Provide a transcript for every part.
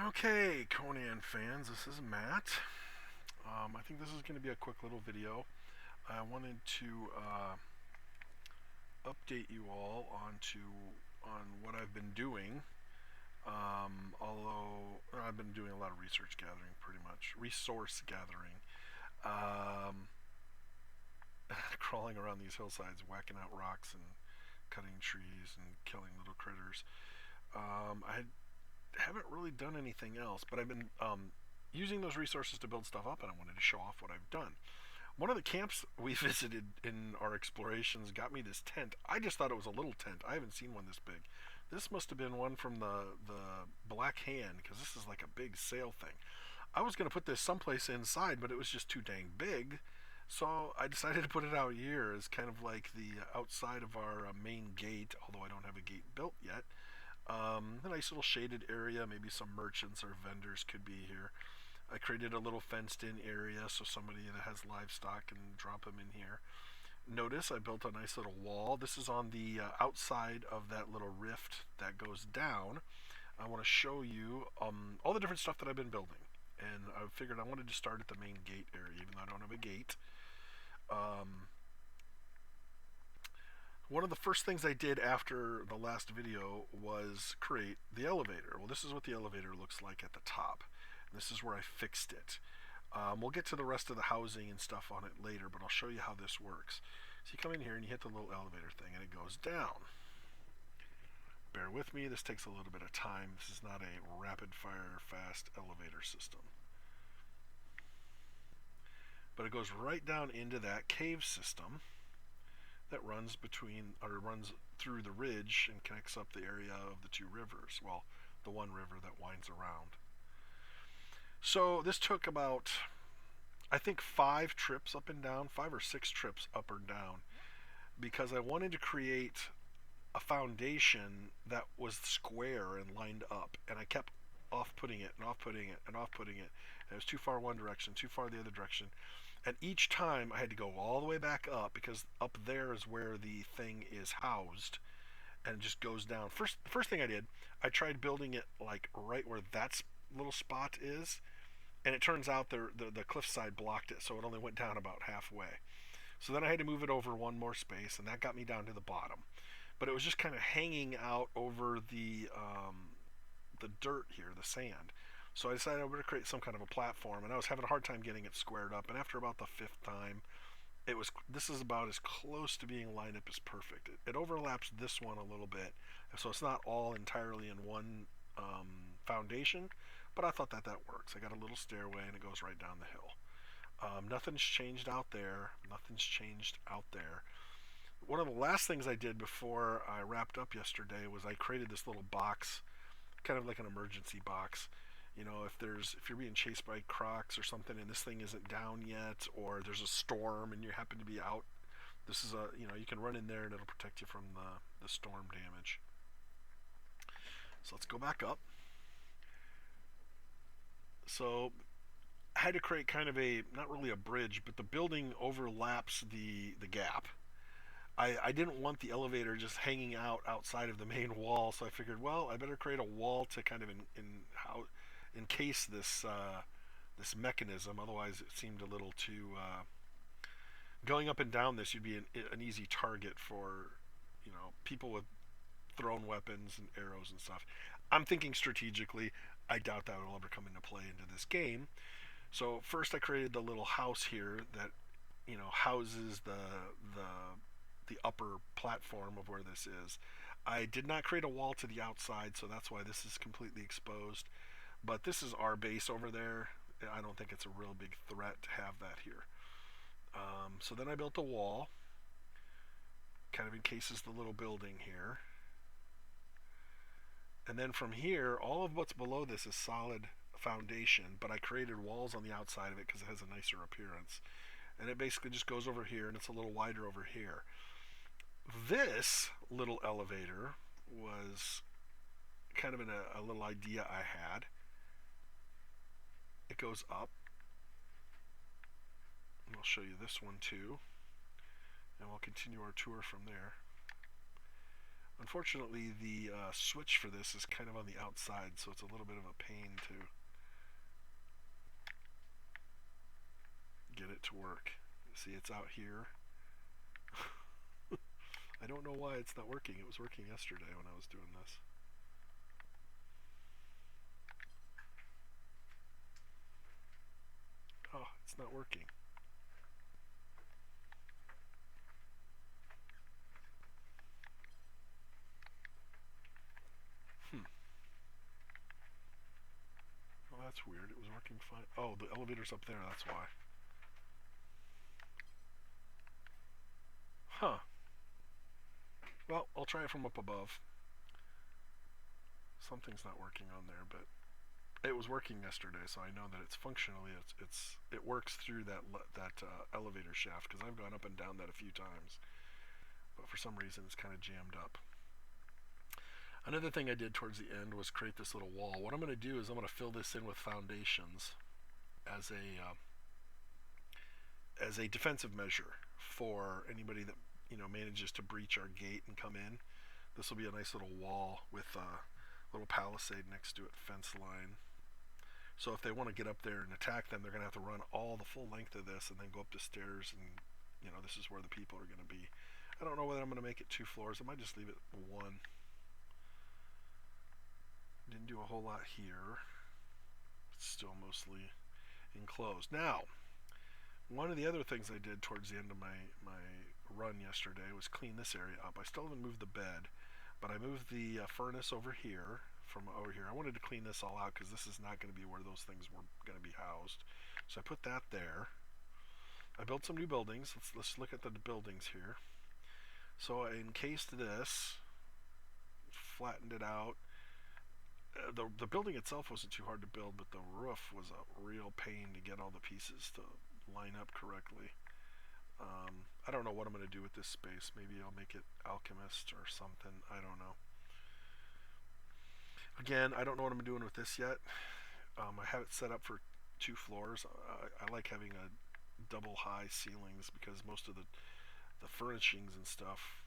Okay, Conan fans, this is Matt. I think this is going to be a quick little video. I wanted to update you all on what I've been doing. Although I've been doing a lot of research gathering, pretty much resource gathering, um, crawling around these hillsides, whacking out rocks and cutting trees and killing little critters. I haven't really done anything else, but I've been using those resources to build stuff up, and I wanted to show off what I've done. One of the camps we visited in our explorations got me this tent. I just thought it was a little tent. I haven't seen one this big. This must have been one from the Black Hand, because this is like a big sail thing. I was going to put this someplace inside, but it was just too dang big. So I decided to put it out here as kind of like the outside of our main gate, although I don't have a gate built yet. A nice little shaded area, maybe some merchants or vendors could be here. I created a little fenced in area so somebody that has livestock can drop them in here. Notice I built a nice little wall. This is on the outside of that little rift that goes down. I want to show you all the different stuff that I've been building. And I figured I wanted to start at the main gate area, even though I don't have a gate. One of the first things I did after the last video was create the elevator. Well, this is what the elevator looks like at the top. This is where I fixed it. We'll get to the rest of the housing and stuff on it later, but I'll show you how this works. So you come in here and you hit the little elevator thing and it goes down. Bear with me, this takes a little bit of time. This is not a rapid fire fast elevator system. But it goes right down into that cave system that runs runs through the ridge and connects up the area of the two rivers. Well, the one river that winds around. So this took about, I think, 5 trips up and down, 5 or 6 trips up or down, because I wanted to create a foundation that was square and lined up, and I kept off putting it and off putting it and off putting it. And it was too far one direction, too far the other direction. And each time I had to go all the way back up, because up there is where the thing is housed, and it just goes down. The first thing I did, I tried building it like right where that little spot is, and it turns out the cliffside blocked it, so it only went down about halfway. So then I had to move it over one more space, and that got me down to the bottom. But it was just kind of hanging out over the dirt here, the sand. So I decided I would create some kind of a platform, and I was having a hard time getting it squared up. And after about the 5th time, this is about as close to being lined up as perfect. It overlaps this one a little bit, so it's not all entirely in one foundation, but I thought that works. I got a little stairway and it goes right down the hill. Nothing's changed out there. Nothing's changed out there. One of the last things I did before I wrapped up yesterday was I created this little box, kind of like an emergency box. You know, if you're being chased by crocs or something and this thing isn't down yet, or there's a storm and you happen to be out, this is you can run in there and it'll protect you from the storm damage. So let's go back up. So I had to create kind of not really a bridge, but the building overlaps the gap. I didn't want the elevator just hanging out outside of the main wall, so I figured, well, I better create a wall to kind of encase this mechanism. Otherwise, it seemed a little too going up and down this. You'd be an easy target for people with thrown weapons and arrows and stuff. I'm thinking strategically. I doubt that will ever come into play into this game. So first, I created the little house here that houses the upper platform of where this is. I did not create a wall to the outside, so that's why this is completely exposed. But this is our base over there. I don't think it's a real big threat to have that here. So then I built a wall, kind of encases the little building here. And then from here, all of what's below this is solid foundation, but I created walls on the outside of it because it has a nicer appearance. And it basically just goes over here, and it's a little wider over here. This little elevator was kind of a little idea I had. It goes up, and I'll show you this one too, and we'll continue our tour from there. Unfortunately, the switch for this is kind of on the outside, so it's a little bit of a pain to get it to work. See, it's out here. I don't know why it's not working. It was working yesterday when I was doing this. Oh, it's not working. Hmm. Well, that's weird. It was working fine. Oh, the elevator's up there. That's why. Huh. Well, I'll try it from up above. Something's not working on there, but it was working yesterday, so I know that it's functionally it works through that elevator shaft because I've gone up and down that a few times, but for some reason it's kind of jammed up. Another thing I did towards the end was create this little wall. What I'm going to do is I'm going to fill this in with foundations as a defensive measure for anybody that manages to breach our gate and come in. This will be a nice little wall with a little palisade next to it, fence line. So if they want to get up there and attack them, they're going to have to run all the full length of this and then go up the stairs, and this is where the people are going to be. I don't know whether I'm going to make it 2 floors. I might just leave it 1. Didn't do a whole lot here. It's still mostly enclosed. Now, one of the other things I did towards the end of my run yesterday was clean this area up. I still haven't moved the bed, but I moved the furnace over here from over here. I wanted to clean this all out because this is not going to be where those things were going to be housed. So I put that there. I built some new buildings. Let's look at the buildings here. So I encased this, flattened it out. The building itself wasn't too hard to build, but the roof was a real pain to get all the pieces to line up correctly. I don't know what I'm going to do with this space. Maybe I'll make it alchemist or something. I don't know. Again, I don't know what I'm doing with this yet. I have it set up for 2 floors. I like having a double high ceilings because most of the furnishings and stuff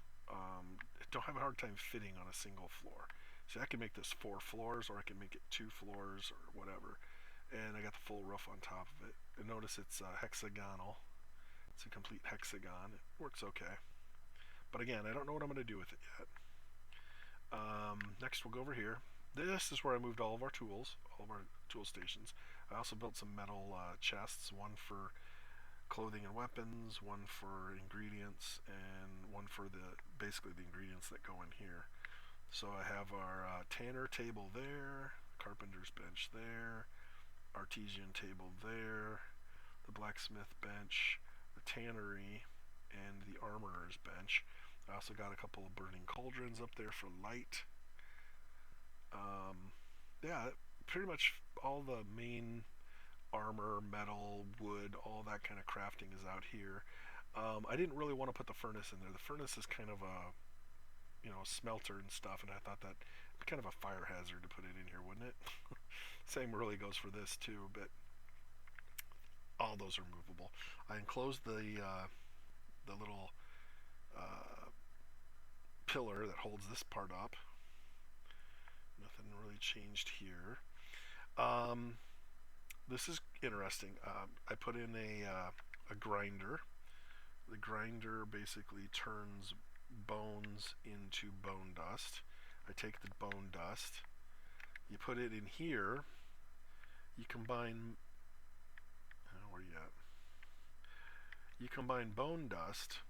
don't have a hard time fitting on a single floor. See, I can make this 4 floors, or I can make it 2 floors, or whatever. And I got the full roof on top of it. And notice it's hexagonal. It's a complete hexagon. It works okay. But again, I don't know what I'm going to do with it yet. Next, we'll go over here. This is where I moved all of our tools, all of our tool stations. I also built some metal chests, one for clothing and weapons, one for ingredients, and one for basically the ingredients that go in here. So I have our tanner table there, carpenter's bench there, artesian table there, the blacksmith bench, the tannery, and the armorer's bench. I also got a couple of burning cauldrons up there for light. Yeah, pretty much all the main armor, metal, wood, all that kind of crafting is out here. I didn't really want to put the furnace in there. The furnace is kind of a smelter and stuff, and I thought that kind of a fire hazard to put it in here, wouldn't it? Same really goes for this too, but all those are movable. I enclosed the little pillar that holds this part up. Nothing really changed here. This is interesting. I put in a grinder. The grinder basically turns bones into bone dust. I take the bone dust, you put it in here, you combine, where are you at? You combine bone dust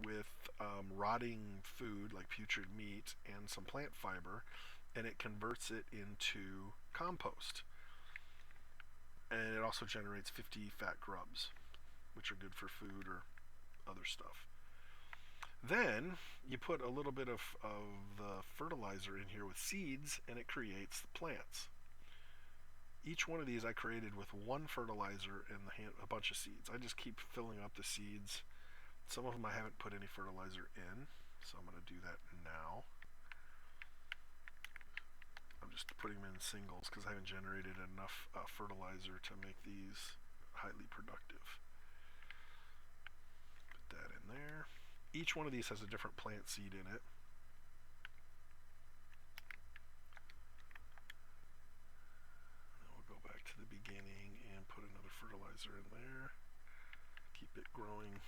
with rotting food like putrid meat and some plant fiber, and it converts it into compost. And it also generates 50 fat grubs, which are good for food or other stuff. Then you put a little bit of the fertilizer in here with seeds, and it creates the plants. Each one of these I created with 1 fertilizer and a bunch of seeds. I just keep filling up the seeds. Some of them I haven't put any fertilizer in, so I'm going to do that now. I'm just putting them in singles because I haven't generated enough fertilizer to make these highly productive. Put that in there. Each one of these has a different plant seed in it. Fertilizer in there. Keep it growing.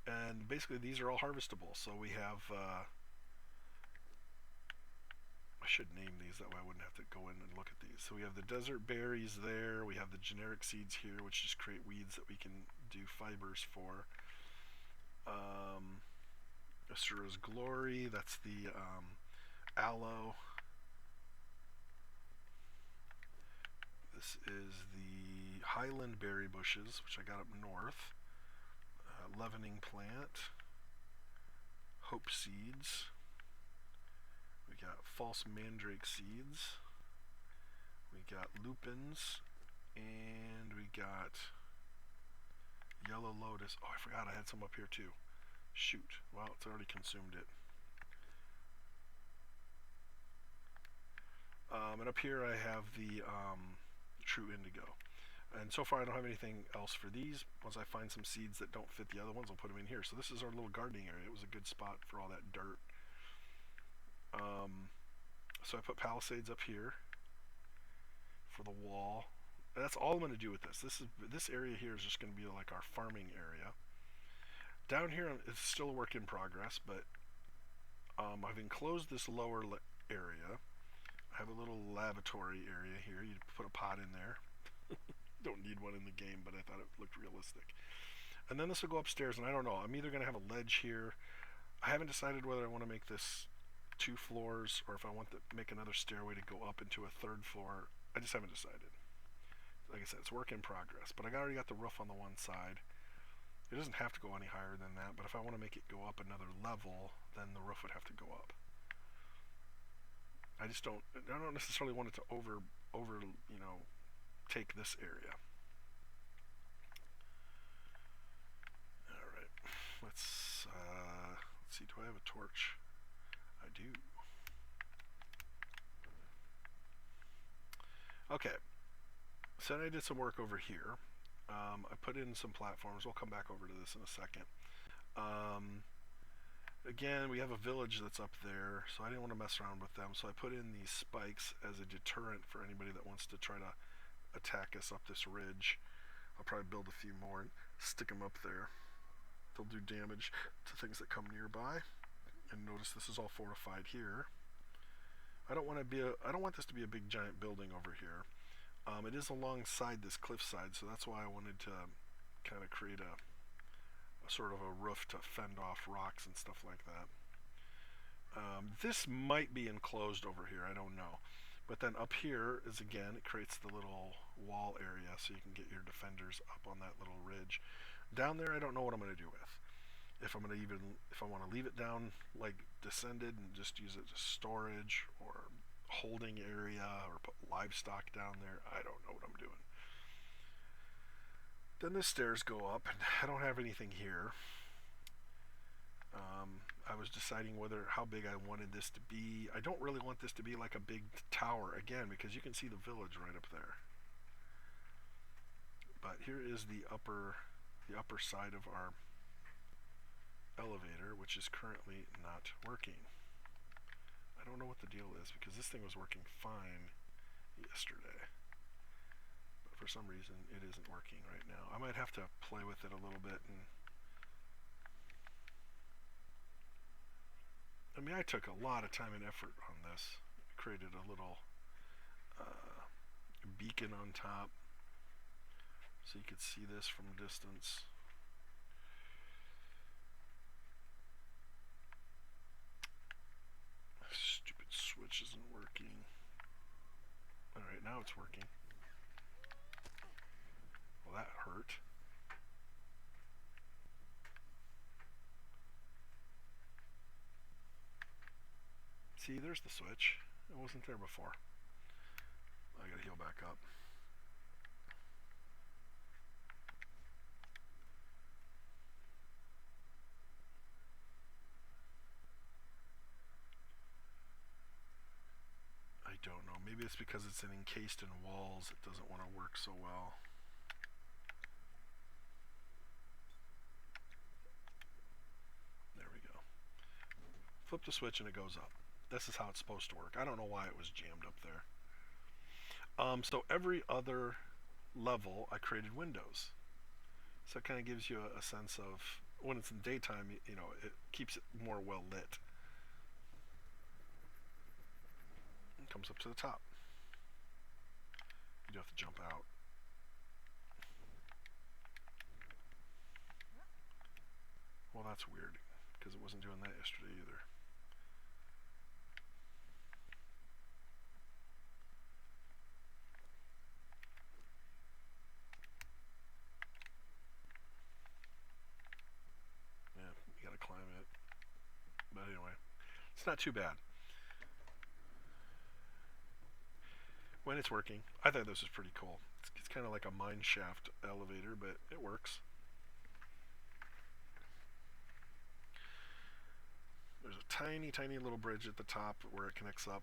And basically these are all harvestable. So we have, I should name these, that way I wouldn't have to go in and look at these. So we have the desert berries there. We have the generic seeds here, which just create weeds that we can do fibers for. Asura's Glory, that's the aloe. This is the Highland berry bushes, which I got up north. Leavening plant. Hope seeds. We got false mandrake seeds. We got lupins. And we got yellow lotus. Oh, I forgot I had some up here too. Shoot. Well, it's already consumed it. And up here I have the true indigo. And so far I don't have anything else for these. Once I find some seeds that don't fit the other ones, I'll put them in here. So this is our little gardening area. It was a good spot for all that dirt. So I put palisades up here for the wall. And that's all I'm going to do with this. This area here is just going to be like our farming area. Down here it's still a work in progress, but I've enclosed this lower area. I have a little lavatory area here. You put a pot in there. Don't need one in the game, but I thought it looked realistic. And then this will go upstairs, and I don't know. I'm either going to have a ledge here. I haven't decided whether I want to make this 2 floors or if I want to make another stairway to go up into a 3rd floor. I just haven't decided. Like I said, it's work in progress. But I already got the roof on the one side. It doesn't have to go any higher than that, but if I want to make it go up another level, then the roof would have to go up. I don't necessarily want it to take this area. Alright, let's see, do I have a torch? I do. Okay, so I did some work over here. I put in some platforms. We'll come back over to this in a second. Again, we have a village that's up there, so I didn't want to mess around with them. So I put in these spikes as a deterrent for anybody that wants to try to attack us up this ridge. I'll probably build a few more and stick them up there. They'll do damage to things that come nearby. And notice this is all fortified here. I don't want this to be a big giant building over here. It is alongside this cliffside, so that's why I wanted to kind of create a sort of a roof to fend off rocks and stuff like that. This might be enclosed over here, I don't know. But then up here is, again, it creates the little wall area so you can get your defenders up on that little ridge. Down there I don't know what I'm going to do with. If I want to leave it down like descended and just use it as storage or holding area or put livestock down there, I don't know what I'm doing. Then the stairs go up, and I don't have anything here. I was deciding how big I wanted this to be. I don't really want this to be like a big tower, again, because you can see the village right up there. But here is the upper side of our elevator, which is currently not working. I don't know what the deal is, because this thing was working fine yesterday. For some reason it isn't working right now. I might have to play with it a little bit. And I mean, I took a lot of time and effort on this. Created a little beacon on top so you could see this from a distance. Stupid switch isn't working. Alright, now it's working. Well, that hurt. See, there's the switch. It wasn't there before. I gotta heal back up. I don't know. Maybe it's because it's encased in walls. It doesn't want to work so well. There we go. Flip the switch and it goes up. This is how it's supposed to work. I don't know why it was jammed up there. So every other level, I created windows. So it kind of gives you a sense of when it's in daytime, it keeps it more well lit. It comes up to the top. You do have to jump out. Well, that's weird because it wasn't doing that yesterday either. Yeah, you gotta climb it. But anyway, it's not too bad. When it's working, I thought this was pretty cool. It's kind of like a mine shaft elevator, but it works. There's a tiny, tiny little bridge at the top where it connects up.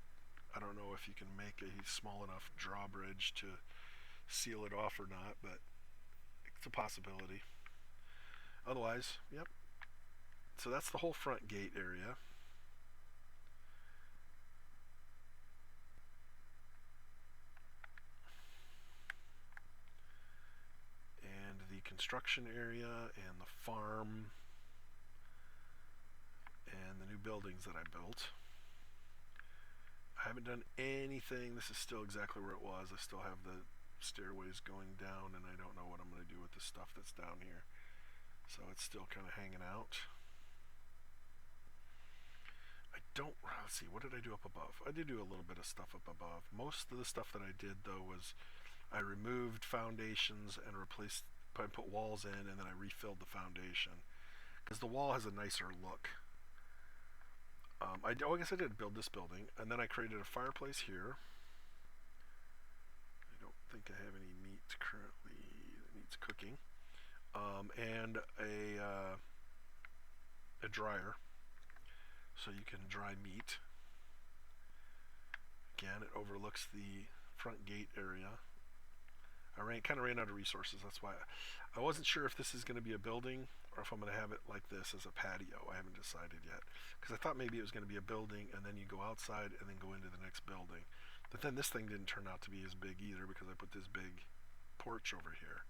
I don't know if you can make a small enough drawbridge to seal it off or not, but it's a possibility. Otherwise, yep. So that's the whole front gate area. And the construction area and the farm and the new buildings that I built. I haven't done anything. This is still exactly where it was. I still have the stairways going down, and I don't know what I'm going to do with the stuff that's down here. So it's still kind of hanging out. Let's see, what did I do up above? I did do a little bit of stuff up above. Most of the stuff that I did, though, was I removed foundations and I put walls in, and then I refilled the foundation. Because the wall has a nicer look. I guess I did build this building, and then I created a fireplace here. I don't think I have any meat currently that needs cooking. And a dryer, so you can dry meat. Again, it overlooks the front gate area. I kind of ran out of resources. That's why I wasn't sure if this is going to be a building or if I'm going to have it like this as a patio. I haven't decided yet, because I thought maybe it was going to be a building and then you go outside and then go into the next building. But then this thing didn't turn out to be as big either, because I put this big porch over here,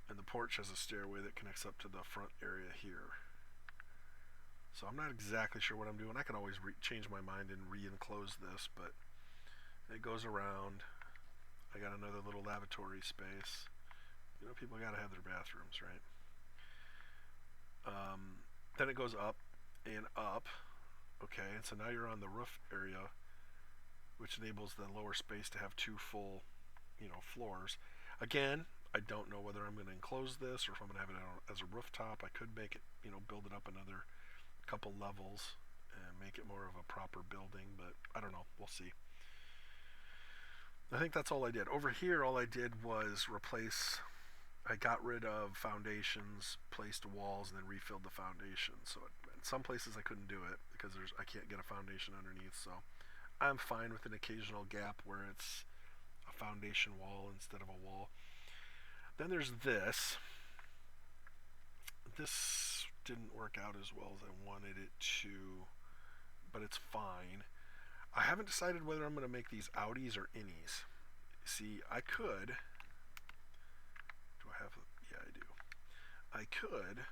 and the porch has a stairway that connects up to the front area here. So I'm not exactly sure what I'm doing. I can always change my mind and re-enclose this, but it goes around. I got another little lavatory space. People gotta have their bathrooms, right? Then it goes up and up. Okay, and so now you're on the roof area, which enables the lower space to have two full, floors. Again, I don't know whether I'm going to enclose this or if I'm going to have it as a rooftop. I could make it, build it up another couple levels and make it more of a proper building, but I don't know. We'll see. I think that's all I did. Over here, all I did was I got rid of foundations, placed walls, and then refilled the foundation. So in some places I couldn't do it because I can't get a foundation underneath. So I'm fine with an occasional gap where it's a foundation wall instead of a wall. Then there's this. This didn't work out as well as I wanted it to, but it's fine. I haven't decided whether I'm going to make these outies or innies. See, I could. Do I have? Yeah, I do. I could.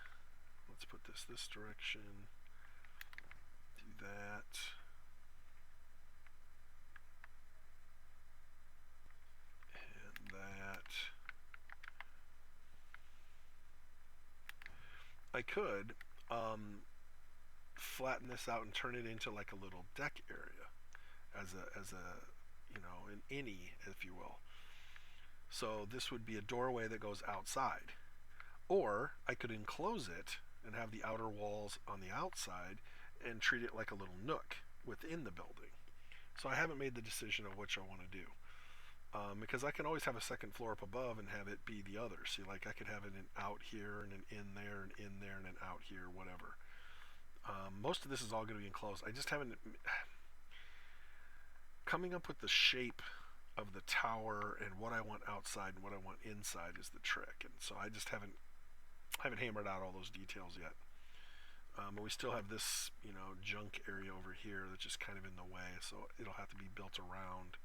Let's put this direction. Do that. And that. I could flatten this out and turn it into like a little deck area as a an innie, if you will. So this would be a doorway that goes outside. Or I could enclose it and have the outer walls on the outside and treat it like a little nook within the building. So I haven't made the decision of which I want to do. Because I can always have a second floor up above and have it be the other. See, like I could have an out here and an in there and in there and an out here, whatever. Most of this is all going to be enclosed. I just haven't coming up with the shape of the tower and what I want outside and what I want inside is the trick. And so I just haven't hammered out all those details yet. But we still have this, junk area over here that's just kind of in the way. So it'll have to be built around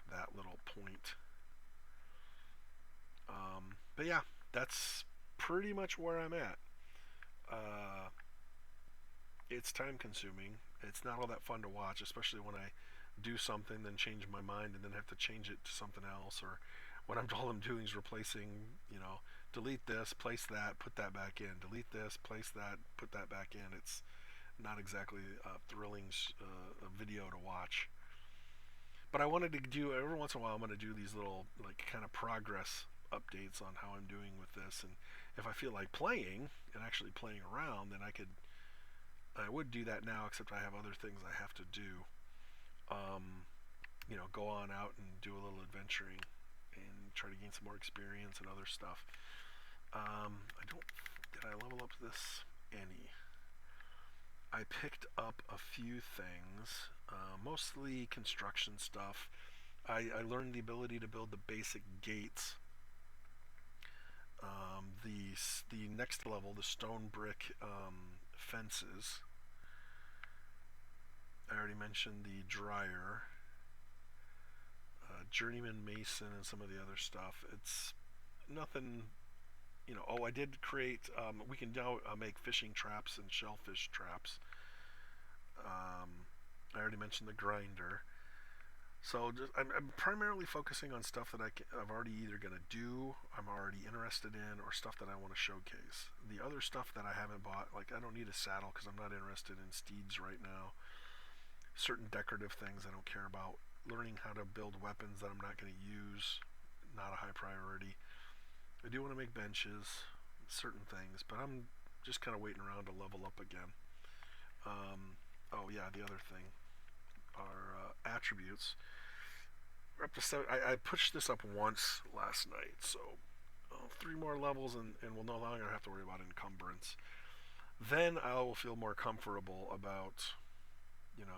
that little point. But yeah, that's pretty much where I'm at. Uh, it's time consuming. It's not all that fun to watch, especially when I do something, then change my mind, and then have to change it to something else. Or when all I'm doing is replacing, delete this, place that, put that back in. Delete this, place that, put that back in. It's not exactly a thrilling video to watch. But I wanted to do every once in a while. I'm going to do these little like kind of progress updates on how I'm doing with this, and if I feel like playing and actually playing around, then I would do that now. Except I have other things I have to do. Go on out and do a little adventuring and try to gain some more experience and other stuff. I don't. Did I level up this any? I picked up a few things, mostly construction stuff. I learned the ability to build the basic gates. The next level, the stone brick fences. I already mentioned the dryer, journeyman mason, and some of the other stuff. It's nothing. Oh, I did create. We can now make fishing traps and shellfish traps. I already mentioned the grinder. So I'm primarily focusing on stuff that I'm already either going to do, I'm already interested in, or stuff that I want to showcase. The other stuff that I haven't bought, like I don't need a saddle because I'm not interested in steeds right now. Certain decorative things I don't care about. Learning how to build weapons that I'm not going to use, not a high priority. I do want to make benches, certain things, but I'm just kind of waiting around to level up again. Oh yeah, the other thing are attributes. We're up to seven. I pushed this up once last night, so three more levels, and we'll no longer have to worry about encumbrance. Then I will feel more comfortable about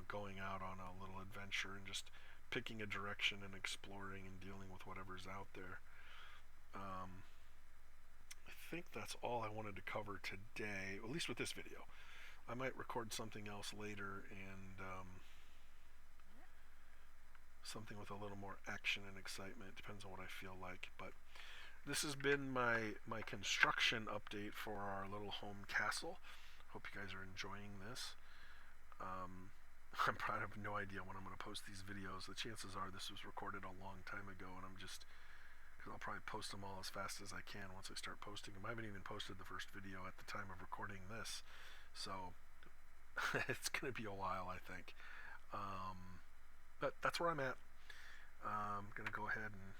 going out on a little adventure and just picking a direction and exploring and dealing with whatever's out there. Um, I think that's all I wanted to cover today, at least with this video. I might record something else later and something with a little more action and excitement. Depends on what I feel like. But this has been my construction update for our little home castle. Hope you guys are enjoying this. I'm probably have no idea when I'm going to post these videos. The chances are this was recorded a long time ago, and because I'll probably post them all as fast as I can once I start posting them. I haven't even posted the first video at the time of recording this, so it's going to be a while, I think. But that's where I'm at. I'm going to go ahead and